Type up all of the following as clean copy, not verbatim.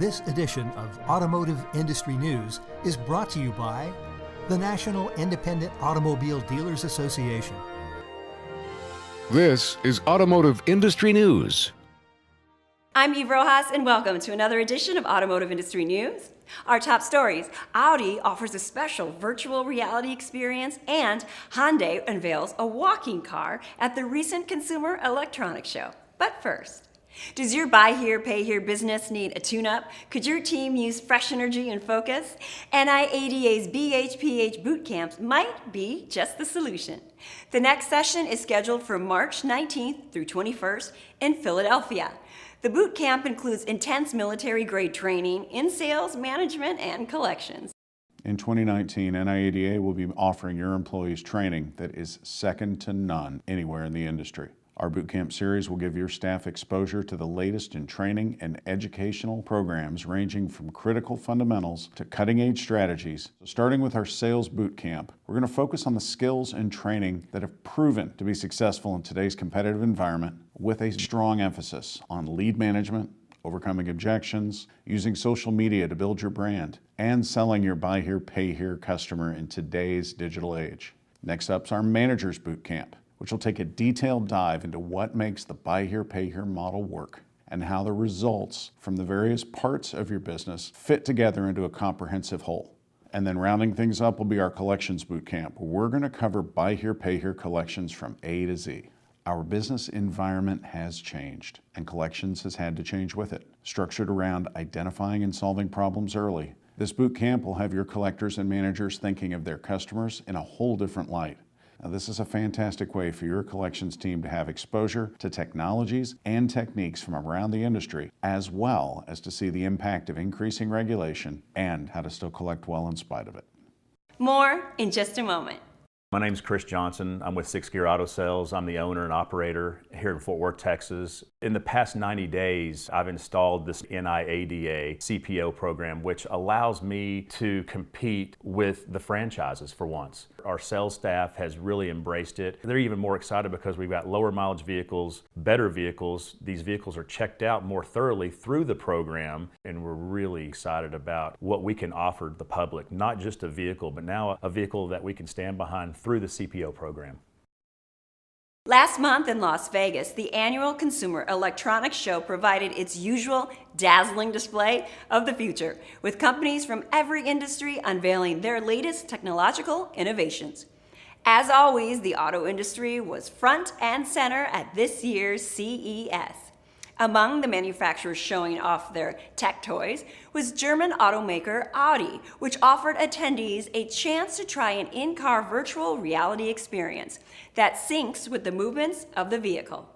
This edition of Automotive Industry News is brought to you by the National Independent Automobile Dealers Association. This is Automotive Industry News. I'm Eve Rojas, and welcome to another edition of Automotive Industry News. Our top stories: Audi offers a special virtual reality experience, and Hyundai unveils a walking car at the recent Consumer Electronics Show. But first, does your buy here, pay here business need a tune-up? Could your team use fresh energy and focus? NIADA's BHPH boot camps might be just the solution. The next session is scheduled for March 19th through 21st in Philadelphia. The boot camp includes intense military-grade training in sales, management, and collections. In 2019, NIADA will be offering your employees training that is second to none anywhere in the industry. Our boot camp series will give your staff exposure to the latest in training and educational programs ranging from critical fundamentals to cutting-edge strategies. Starting with our sales boot camp, we're going to focus on the skills and training that have proven to be successful in today's competitive environment, with a strong emphasis on lead management, overcoming objections, using social media to build your brand, and selling your buy here, pay here customer in today's digital age. Next up's our managers boot camp, which will take a detailed dive into what makes the buy here, pay here model work and how the results from the various parts of your business fit together into a comprehensive whole. And then rounding things up will be our collections boot camp, where we're going to cover buy here, pay here collections from A to Z. Our business environment has changed, and collections has had to change with it. Structured around identifying and solving problems early, this boot camp will have your collectors and managers thinking of their customers in a whole different light. Now, this is a fantastic way for your collections team to have exposure to technologies and techniques from around the industry, as well as to see the impact of increasing regulation and how to still collect well in spite of it. More in just a moment. My name's Chris Johnson. I'm with Sixth Gear Auto Sales. I'm the owner and operator here in Fort Worth, Texas. In the past 90 days, I've installed this NIADA CPO program, which allows me to compete with the franchises for once. Our sales staff has really embraced it. They're even more excited because we've got lower mileage vehicles, better vehicles. These vehicles are checked out more thoroughly through the program, and we're really excited about what we can offer the public. Not just a vehicle, but now a vehicle that we can stand behind through the CPO program. Last month in Las Vegas, the annual Consumer Electronics Show provided its usual dazzling display of the future, with companies from every industry unveiling their latest technological innovations. As always, the auto industry was front and center at this year's CES. Among the manufacturers showing off their tech toys was German automaker Audi, which offered attendees a chance to try an in-car virtual reality experience that syncs with the movements of the vehicle.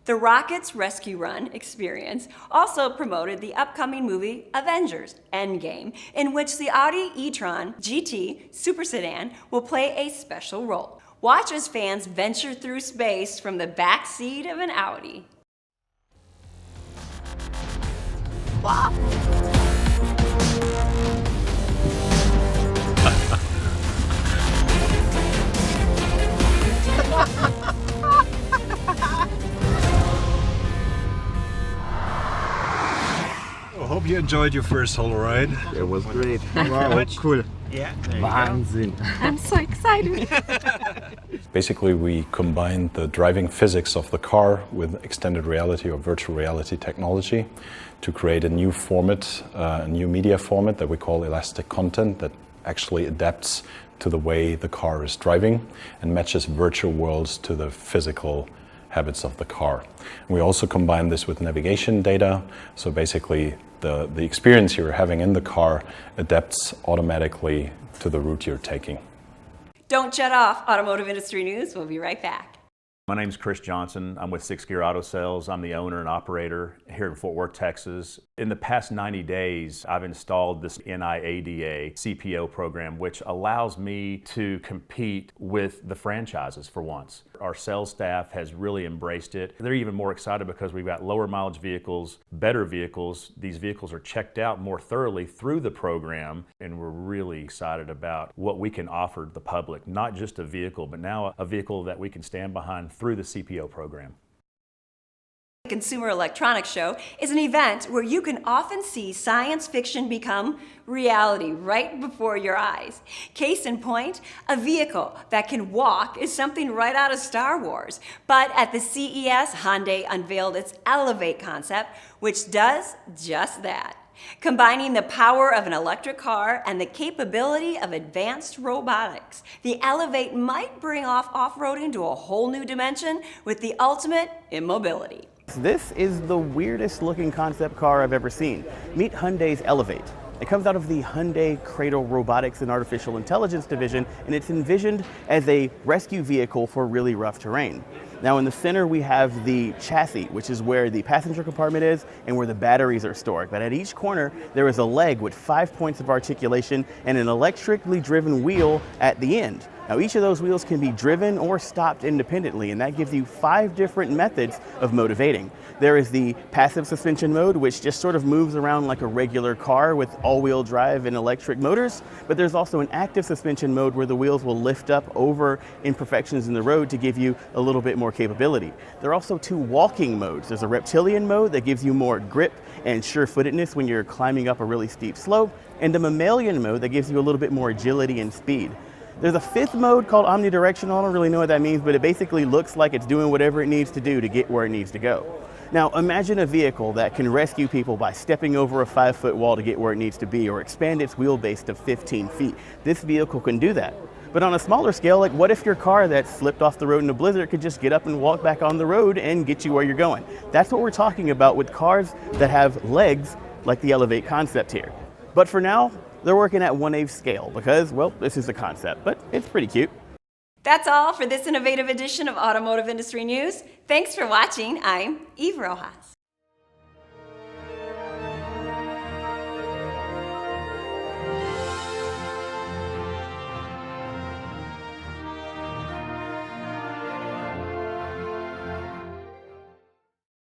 The Rockets Rescue Run experience also promoted the upcoming movie Avengers: Endgame, in which the Audi e-tron GT super sedan will play a special role. Watch as fans venture through space from the back seat of an Audi. Wow. I hope you enjoyed your first solo ride. It was great. Wow, cool. Yeah. Wahnsinn. I'm so excited. Basically, we combined the driving physics of the car with extended reality or virtual reality technology to create a new format, a new media format that we call elastic content that actually adapts to the way the car is driving and matches virtual worlds to the physical habits of the car. And we also combine this with navigation data, so basically the experience you're having in the car adapts automatically to the route you're taking. Don't shut off. Automotive Industry News. We'll be right back. My name's Chris Johnson. I'm with Sixth Gear Auto Sales. I'm the owner and operator here in Fort Worth, Texas. In the past 90 days, I've installed this NIADA CPO program, which allows me to compete with the franchises for once. Our sales staff has really embraced it. They're even more excited because we've got lower mileage vehicles, better vehicles. These vehicles are checked out more thoroughly through the program, and we're really excited about what we can offer the public. Not just a vehicle, but now a vehicle that we can stand behind through the CPO program. Consumer Electronics Show is an event where you can often see science fiction become reality right before your eyes. Case in point, a vehicle that can walk is something right out of Star Wars. But at the CES, Hyundai unveiled its Elevate concept, which does just that. Combining the power of an electric car and the capability of advanced robotics, the Elevate might bring off-roading to a whole new dimension with the ultimate in mobility. This is the weirdest looking concept car I've ever seen. Meet Hyundai's Elevate. It comes out of the Hyundai Cradle Robotics and Artificial Intelligence division, and it's envisioned as a rescue vehicle for really rough terrain. Now in the center we have the chassis, which is where the passenger compartment is and where the batteries are stored. But at each corner there is a leg with 5 points of articulation and an electrically driven wheel at the end. Now each of those wheels can be driven or stopped independently, and that gives you 5 different methods of motivating. There is the passive suspension mode, which just sort of moves around like a regular car with all-wheel drive and electric motors. But there's also an active suspension mode where the wheels will lift up over imperfections in the road to give you a little bit more capability. There are also 2 walking modes. There's a reptilian mode that gives you more grip and sure-footedness when you're climbing up a really steep slope, and a mammalian mode that gives you a little bit more agility and speed. There's a 5th mode called omnidirectional. I don't really know what that means, but it basically looks like it's doing whatever it needs to do to get where it needs to go. Now imagine a vehicle that can rescue people by stepping over a 5-foot wall to get where it needs to be, or expand its wheelbase to 15 feet. This vehicle can do that. But on a smaller scale, like what if your car that slipped off the road in a blizzard could just get up and walk back on the road and get you where you're going? That's what we're talking about with cars that have legs like the Elevate concept here. But for now, they're working at 1/8 scale because, well, this is the concept, but it's pretty cute. That's all for this innovative edition of Automotive Industry News. Thanks for watching. I'm Eve Rojas.